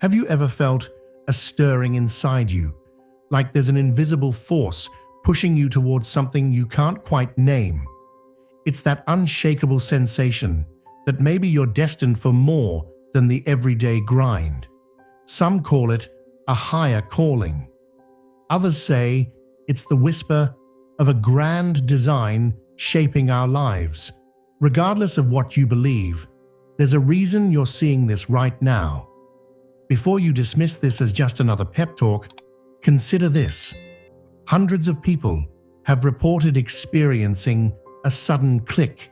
Have you ever felt a stirring inside you, like there's an invisible force pushing you towards something you can't quite name? It's that unshakable sensation that maybe you're destined for more than the everyday grind. Some call it a higher calling. Others say it's the whisper of a grand design shaping our lives. Regardless of what you believe, there's a reason you're seeing this right now. Before you dismiss this as just another pep talk, consider this. Hundreds of people have reported experiencing a sudden click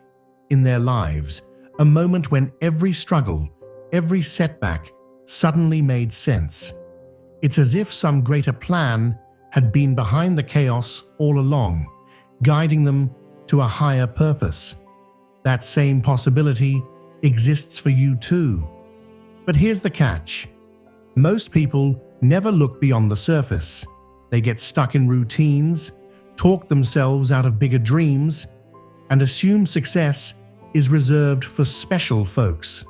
in their lives, a moment when every struggle, every setback suddenly made sense. It's as if some greater plan had been behind the chaos all along, guiding them to a higher purpose. That same possibility exists for you too. But here's the catch. Most people never look beyond the surface. They get stuck in routines, talk themselves out of bigger dreams, and assume success is reserved for special folks.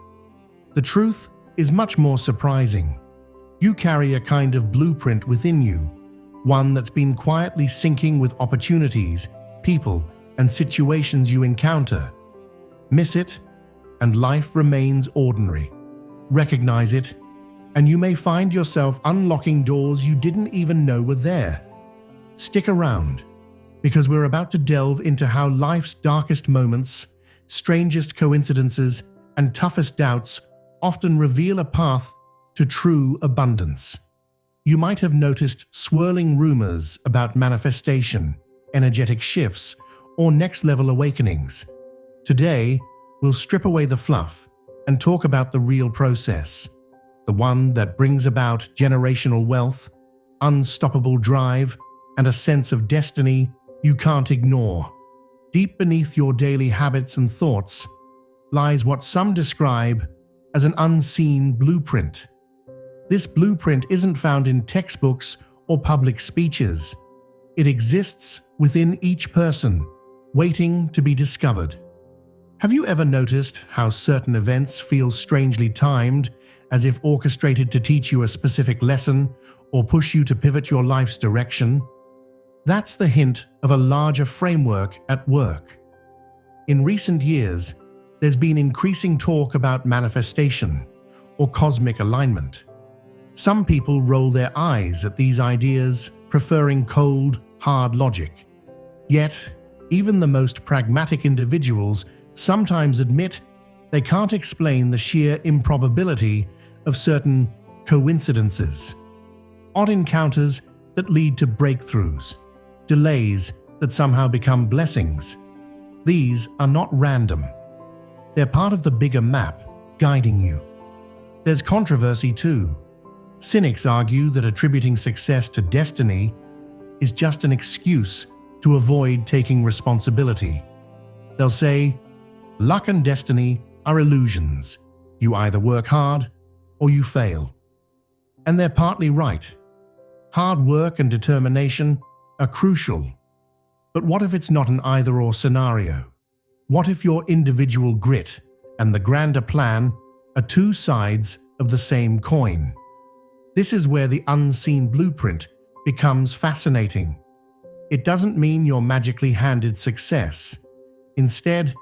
The truth is much more surprising. You carry a kind of blueprint within you, one that's been quietly syncing with opportunities, people, and situations you encounter. Miss it, and life remains ordinary. Recognize it, and you may find yourself unlocking doors you didn't even know were there. Stick around, because we're about to delve into how life's darkest moments, strangest coincidences, and toughest doubts often reveal a path to true abundance. You might have noticed swirling rumors about manifestation, energetic shifts, or next-level awakenings. Today, we'll strip away the fluff and talk about the real process, the one that brings about generational wealth, unstoppable drive, and a sense of destiny you can't ignore. Deep beneath your daily habits and thoughts lies what some describe as an unseen blueprint. This blueprint isn't found in textbooks or public speeches. It exists within each person, waiting to be discovered. Have you ever noticed how certain events feel strangely timed, as if orchestrated to teach you a specific lesson or push you to pivot your life's direction? That's the hint of a larger framework at work. In recent years, there's been increasing talk about manifestation or cosmic alignment. Some people roll their eyes at these ideas, preferring cold, hard logic. Yet, even the most pragmatic individuals sometimes admit they can't explain the sheer improbability of certain coincidences. Odd encounters that lead to breakthroughs, delays that somehow become blessings. These are not random. They're part of the bigger map guiding you. There's controversy too. Cynics argue that attributing success to destiny is just an excuse to avoid taking responsibility. They'll say, luck and destiny are illusions. You either work hard or you fail. And they're partly right. Hard work and determination are crucial. But what if it's not an either-or scenario? What if your individual grit and the grander plan are two sides of the same coin? This is where the unseen blueprint becomes fascinating. It doesn't mean you're magically handed success. Instead,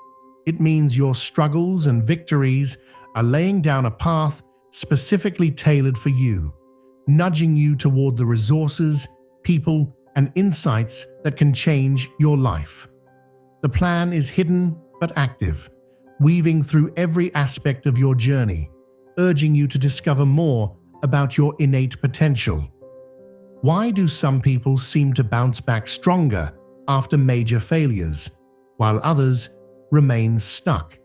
it means your struggles and victories are laying down a path specifically tailored for you, nudging you toward the resources, people, and insights that can change your life. The plan is hidden but active, weaving through every aspect of your journey, urging you to discover more about your innate potential. Why do some people seem to bounce back stronger after major failures, while others remain stuck?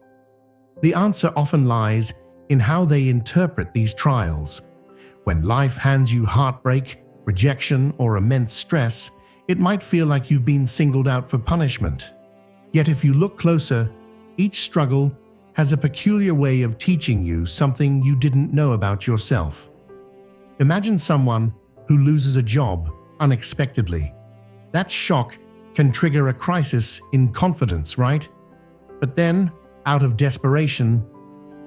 The answer often lies in how they interpret these trials. When life hands you heartbreak, rejection, or immense stress, it might feel like you've been singled out for punishment. Yet if you look closer, each struggle has a peculiar way of teaching you something you didn't know about yourself. Imagine someone who loses a job unexpectedly. That shock can trigger a crisis in confidence, right? But then, out of desperation,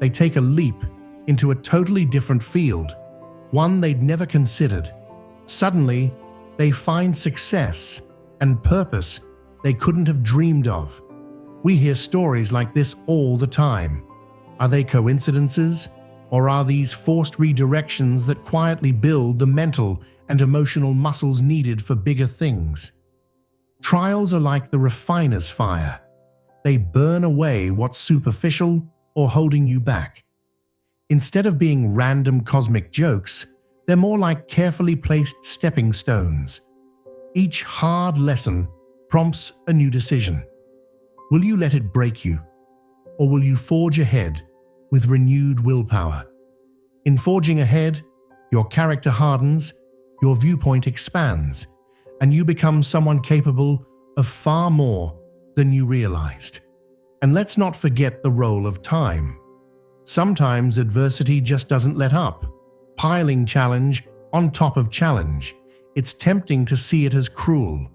they take a leap into a totally different field, one they'd never considered. Suddenly, they find success and purpose they couldn't have dreamed of. We hear stories like this all the time. Are they coincidences, or are these forced redirections that quietly build the mental and emotional muscles needed for bigger things? Trials are like the refiner's fire. They burn away what's superficial or holding you back. Instead of being random cosmic jokes, they're more like carefully placed stepping stones. Each hard lesson prompts a new decision. Will you let it break you, or will you forge ahead with renewed willpower? In forging ahead, your character hardens, your viewpoint expands, and you become someone capable of far more than you realized. And let's not forget the role of time. Sometimes adversity just doesn't let up, piling challenge on top of challenge. It's tempting to see it as cruel,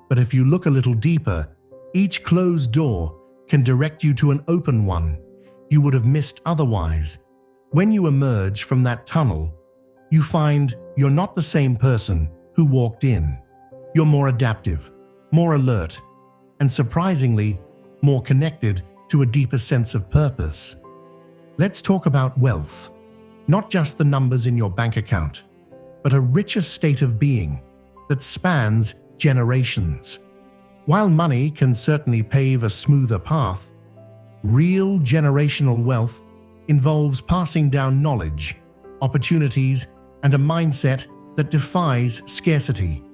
but if you look a little deeper, each closed door can direct you to an open one you would have missed otherwise. When you emerge from that tunnel, you find you're not the same person who walked in. You're more adaptive, more alert, and surprisingly, more connected to a deeper sense of purpose. Let's talk about wealth. Not just the numbers in your bank account, but a richer state of being that spans generations. While money can certainly pave a smoother path, real generational wealth involves passing down knowledge, opportunities, and a mindset that defies scarcity.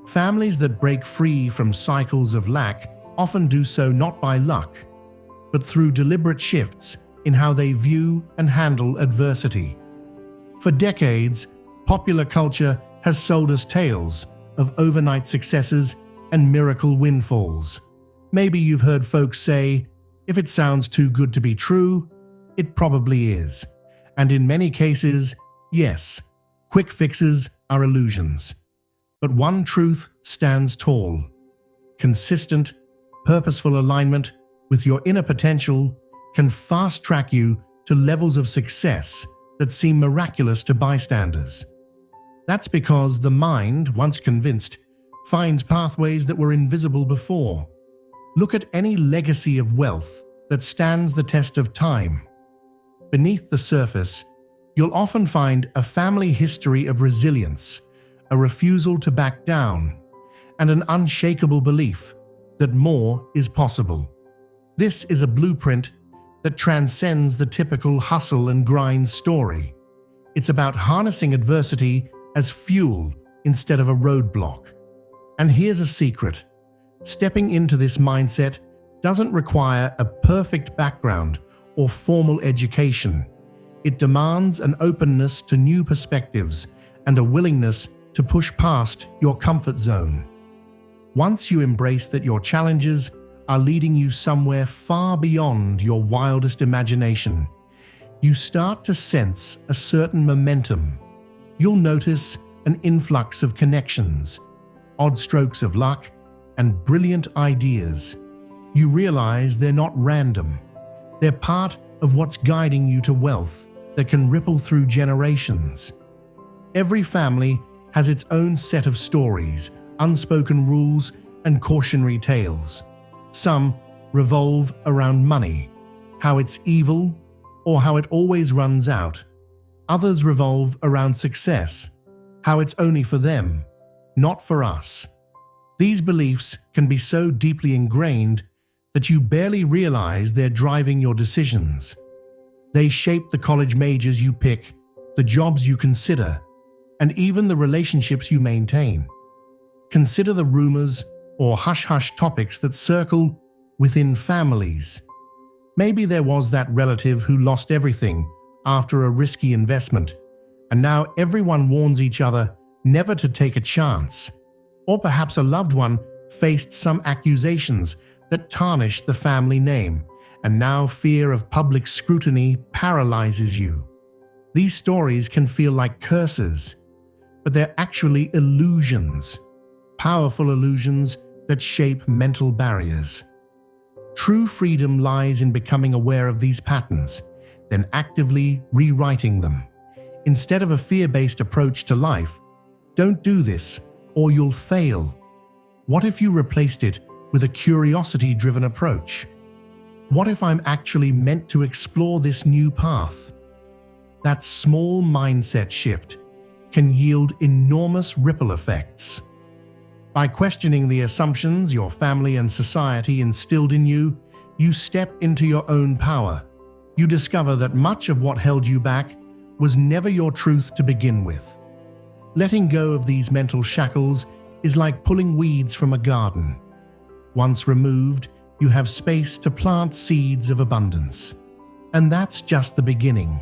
Families that break free from cycles of lack often do so not by luck, but through deliberate shifts in how they view and handle adversity. For decades, popular culture has sold us tales of overnight successes and miracle windfalls. Maybe you've heard folks say, if it sounds too good to be true, it probably is. And in many cases, yes, quick fixes are illusions. But one truth stands tall. Consistent, purposeful alignment with your inner potential can fast-track you to levels of success that seem miraculous to bystanders. That's because the mind, once convinced, finds pathways that were invisible before. Look at any legacy of wealth that stands the test of time. Beneath the surface, you'll often find a family history of resilience, a refusal to back down, and an unshakable belief that more is possible. This is a blueprint that transcends the typical hustle and grind story. It's about harnessing adversity as fuel instead of a roadblock. And here's a secret. Stepping into this mindset doesn't require a perfect background or formal education. It demands an openness to new perspectives and a willingness to push past your comfort zone. Once you embrace that your challenges are leading you somewhere far beyond your wildest imagination, you start to sense a certain momentum. You'll notice an influx of connections, odd strokes of luck, and brilliant ideas. You realize they're not random. They're part of what's guiding you to wealth that can ripple through generations. Every family has its own set of stories, unspoken rules, and cautionary tales. Some revolve around money, how it's evil, or how it always runs out. Others revolve around success, how it's only for them, not for us. These beliefs can be so deeply ingrained that you barely realize they're driving your decisions. They shape the college majors you pick, the jobs you consider, and even the relationships you maintain. Consider the rumors or hush-hush topics that circle within families. Maybe there was that relative who lost everything after a risky investment, and now everyone warns each other never to take a chance. Or perhaps a loved one faced some accusations that tarnished the family name, and now fear of public scrutiny paralyzes you. These stories can feel like curses, but they're actually illusions, powerful illusions that shape mental barriers. True freedom lies in becoming aware of these patterns, then actively rewriting them. Instead of a fear-based approach to life, "Don't do this, or you'll fail." What if you replaced it with a curiosity-driven approach? What if I'm actually meant to explore this new path? That small mindset shift can yield enormous ripple effects. By questioning the assumptions your family and society instilled in you, you step into your own power. You discover that much of what held you back was never your truth to begin with. Letting go of these mental shackles is like pulling weeds from a garden. Once removed, you have space to plant seeds of abundance. And that's just the beginning.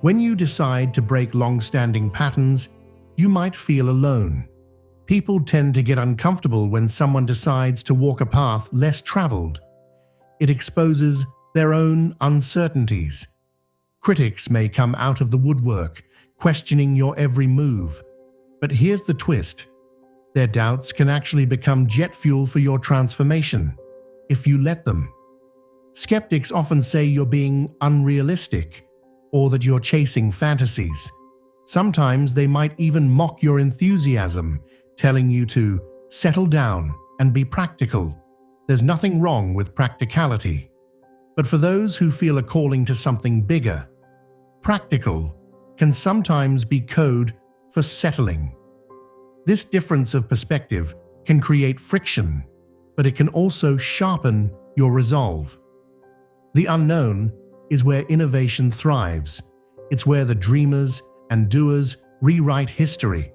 When you decide to break long-standing patterns, you might feel alone. People tend to get uncomfortable when someone decides to walk a path less traveled. It exposes their own uncertainties. Critics may come out of the woodwork, questioning your every move. But here's the twist. Their doubts can actually become jet fuel for your transformation, if you let them. Skeptics often say you're being unrealistic, or that you're chasing fantasies. Sometimes they might even mock your enthusiasm, telling you to settle down and be practical. There's nothing wrong with practicality. But for those who feel a calling to something bigger, practical can sometimes be code for settling. This difference of perspective can create friction, but it can also sharpen your resolve. The unknown is where innovation thrives. It's where the dreamers and doers rewrite history.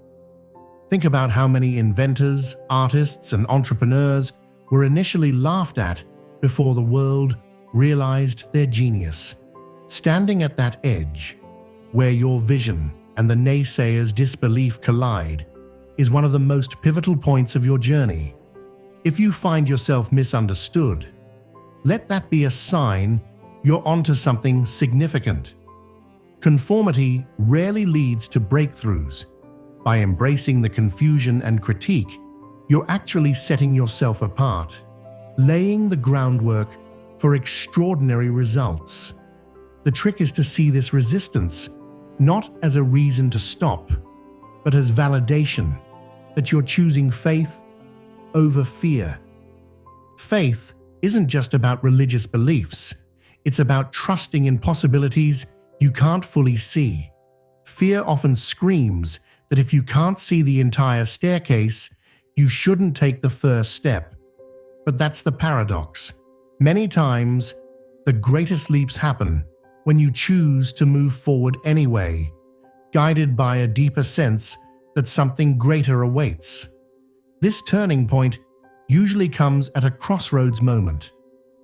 Think about how many inventors, artists, and entrepreneurs were initially laughed at before the world realized their genius. Standing at that edge, where your vision and the naysayers' disbelief collide, is one of the most pivotal points of your journey. If you find yourself misunderstood, let that be a sign you're onto something significant. Conformity rarely leads to breakthroughs. By embracing the confusion and critique, you're actually setting yourself apart, laying the groundwork for extraordinary results. The trick is to see this resistance not as a reason to stop, but as validation that you're choosing faith over fear. Faith isn't just about religious beliefs. It's about trusting in possibilities you can't fully see. Fear often screams that if you can't see the entire staircase, you shouldn't take the first step. But that's the paradox. Many times, the greatest leaps happen when you choose to move forward anyway, guided by a deeper sense that something greater awaits. This turning point usually comes at a crossroads moment.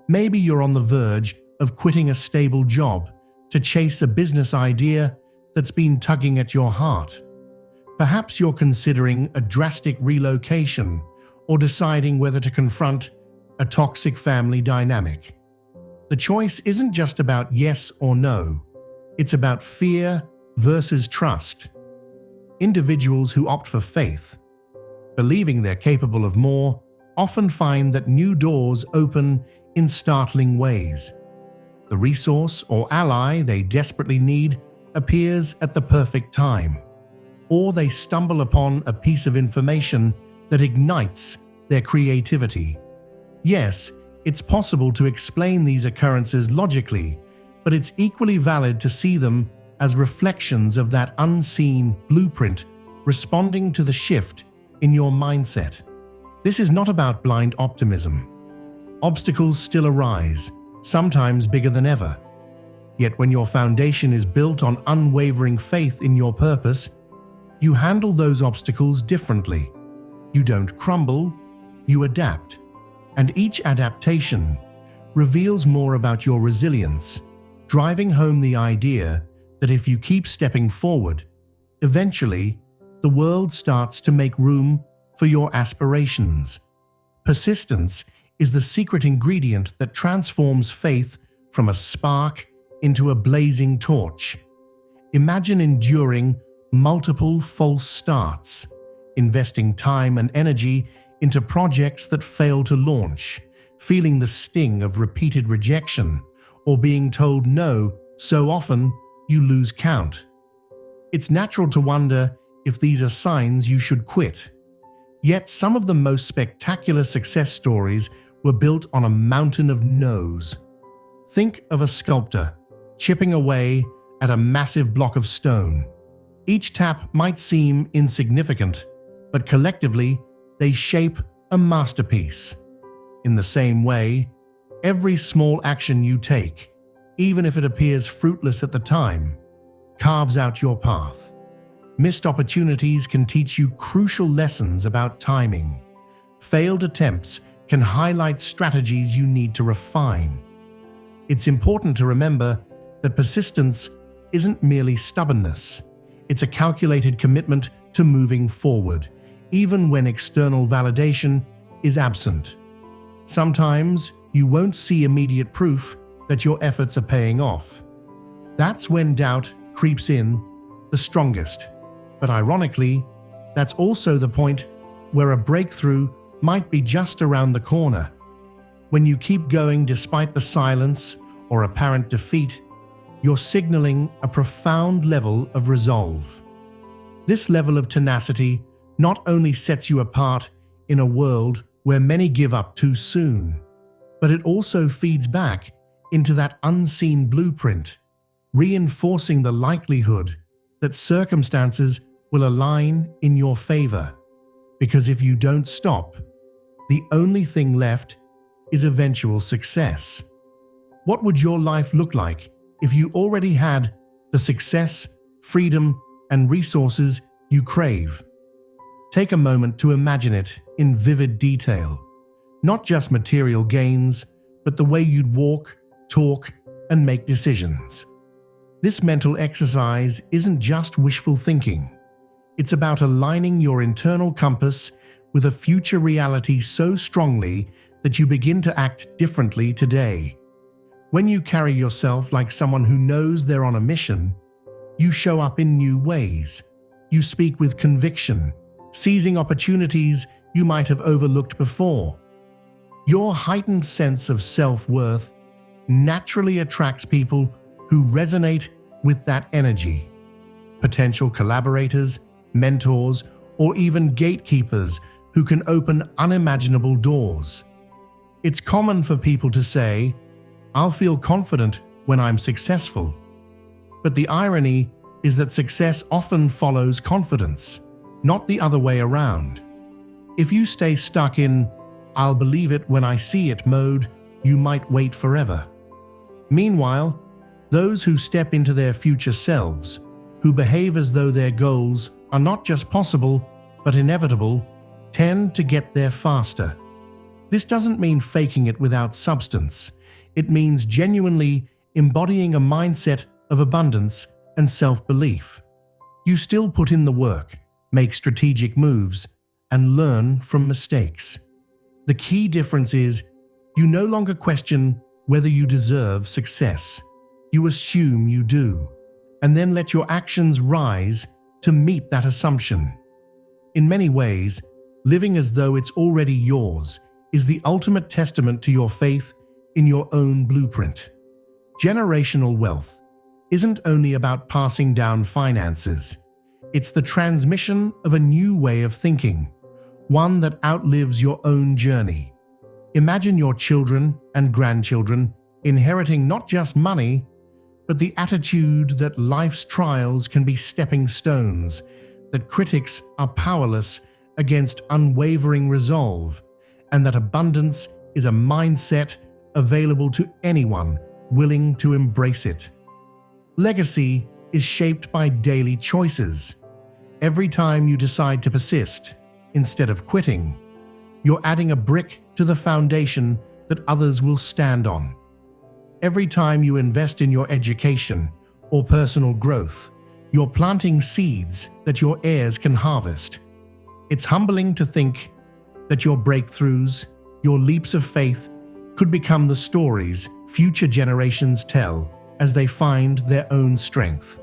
Maybe you're on the verge of quitting a stable job to chase a business idea that's been tugging at your heart. Perhaps you're considering a drastic relocation or deciding whether to confront a toxic family dynamic. The choice isn't just about yes or no. It's about fear versus trust. Individuals who opt for faith, believing they're capable of more, often find that new doors open in startling ways. The resource or ally they desperately need appears at the perfect time, or they stumble upon a piece of information that ignites their creativity. Yes, it's possible to explain these occurrences logically, but it's equally valid to see them as reflections of that unseen blueprint responding to the shift in your mindset. This is not about blind optimism. Obstacles still arise, sometimes bigger than ever. Yet when your foundation is built on unwavering faith in your purpose, you handle those obstacles differently. You don't crumble, you adapt. And each adaptation reveals more about your resilience, driving home the idea that if you keep stepping forward, eventually the world starts to make room for your aspirations. Persistence is the secret ingredient that transforms faith from a spark into a blazing torch. Imagine enduring multiple false starts, investing time and energy into projects that fail to launch, feeling the sting of repeated rejection, or being told no so often you lose count. It's natural to wonder if these are signs you should quit. Yet some of the most spectacular success stories were built on a mountain of no's. Think of a sculptor chipping away at a massive block of stone. Each tap might seem insignificant, but collectively they shape a masterpiece. In the same way, every small action you take, even if it appears fruitless at the time, carves out your path. Missed opportunities can teach you crucial lessons about timing. Failed attempts can highlight strategies you need to refine. It's important to remember that persistence isn't merely stubbornness. It's a calculated commitment to moving forward, even when external validation is absent. Sometimes you won't see immediate proof that your efforts are paying off. That's when doubt creeps in the strongest. But ironically, that's also the point where a breakthrough might be just around the corner. When you keep going despite the silence or apparent defeat, you're signaling a profound level of resolve. This level of tenacity not only sets you apart in a world where many give up too soon, but it also feeds back into that unseen blueprint, reinforcing the likelihood that circumstances will align in your favor. Because if you don't stop, the only thing left is eventual success. What would your life look like if you already had the success, freedom, and resources you crave? Take a moment to imagine it in vivid detail. Not just material gains, but the way you'd walk, talk, and make decisions. This mental exercise isn't just wishful thinking. It's about aligning your internal compass with a future reality so strongly that you begin to act differently today. When you carry yourself like someone who knows they're on a mission, you show up in new ways. You speak with conviction, seizing opportunities you might have overlooked before. Your heightened sense of self-worth naturally attracts people who resonate with that energy. Potential collaborators, mentors, or even gatekeepers who can open unimaginable doors. It's common for people to say, "I'll feel confident when I'm successful." But the irony is that success often follows confidence, not the other way around. If you stay stuck in "I'll believe it when I see it" mode, you might wait forever. Meanwhile, those who step into their future selves, who behave as though their goals are not just possible, but inevitable, tend to get there faster. This doesn't mean faking it without substance. It means genuinely embodying a mindset of abundance and self-belief. You still put in the work, make strategic moves, and learn from mistakes. The key difference is you no longer question whether you deserve success. You assume you do, and then let your actions rise to meet that assumption. In many ways, living as though it's already yours is the ultimate testament to your faith in your own blueprint. Generational wealth isn't only about passing down finances. It's the transmission of a new way of thinking, one that outlives your own journey. Imagine your children and grandchildren inheriting not just money, but the attitude that life's trials can be stepping stones, that critics are powerless against unwavering resolve, and that abundance is a mindset available to anyone willing to embrace it. Legacy is shaped by daily choices. Every time you decide to persist, instead of quitting, you're adding a brick to the foundation that others will stand on. Every time you invest in your education or personal growth, you're planting seeds that your heirs can harvest. It's humbling to think that your breakthroughs, your leaps of faith, could become the stories future generations tell as they find their own strength.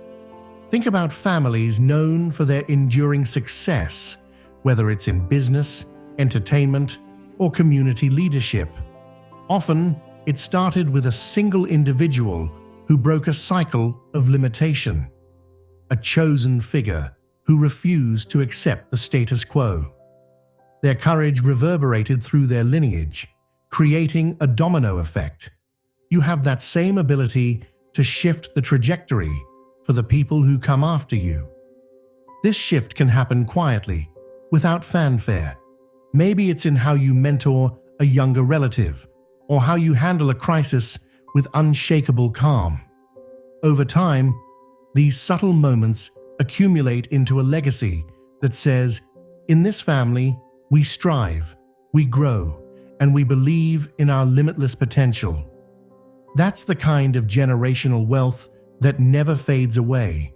Think about families known for their enduring success, whether it's in business, entertainment, or community leadership. Often, it started with a single individual who broke a cycle of limitation. a chosen figure who refused to accept the status quo. Their courage reverberated through their lineage, creating a domino effect. You have that same ability to shift the trajectory for the people who come after you. This shift can happen quietly, without fanfare. Maybe it's in how you mentor a younger relative, or how you handle a crisis with unshakable calm. Over time, these subtle moments accumulate into a legacy that says, "In this family, we strive, we grow, and we believe in our limitless potential." That's the kind of generational wealth that never fades away.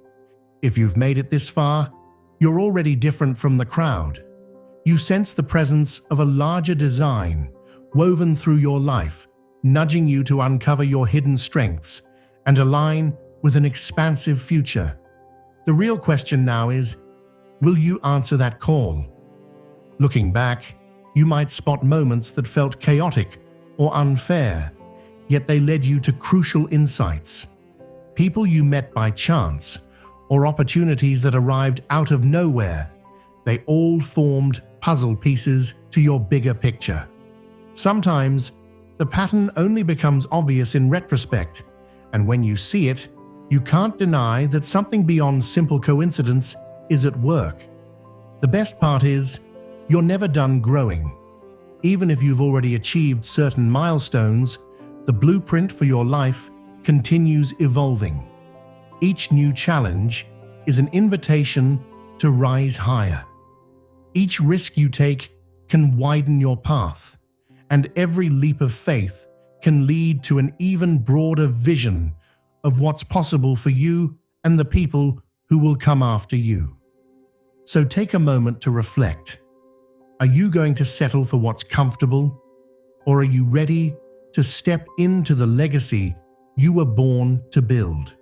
If you've made it this far, you're already different from the crowd. You sense the presence of a larger design woven through your life, nudging you to uncover your hidden strengths and align with an expansive future. The real question now is, will you answer that call? Looking back, you might spot moments that felt chaotic or unfair, yet they led you to crucial insights. People you met by chance, or opportunities that arrived out of nowhere, they all formed puzzle pieces to your bigger picture. Sometimes, the pattern only becomes obvious in retrospect, and when you see it, you can't deny that something beyond simple coincidence is at work. The best part is, you're never done growing. Even if you've already achieved certain milestones, the blueprint for your life continues evolving. Each new challenge is an invitation to rise higher. Each risk you take can widen your path, and every leap of faith can lead to an even broader vision of what's possible for you and the people who will come after you. So take a moment to reflect. Are you going to settle for what's comfortable, or are you ready to step into the legacy you were born to build?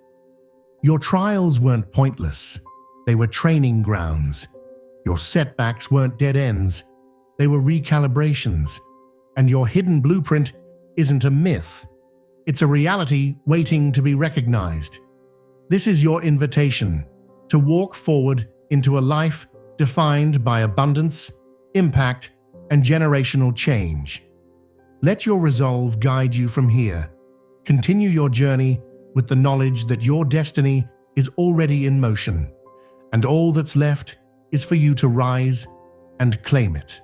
Your trials weren't pointless. They were training grounds. Your setbacks weren't dead ends. They were recalibrations. And your hidden blueprint isn't a myth. It's a reality waiting to be recognized. This is your invitation to walk forward into a life defined by abundance, impact, and generational change. Let your resolve guide you from here. Continue your journey with the knowledge that your destiny is already in motion, and all that's left is for you to rise and claim it.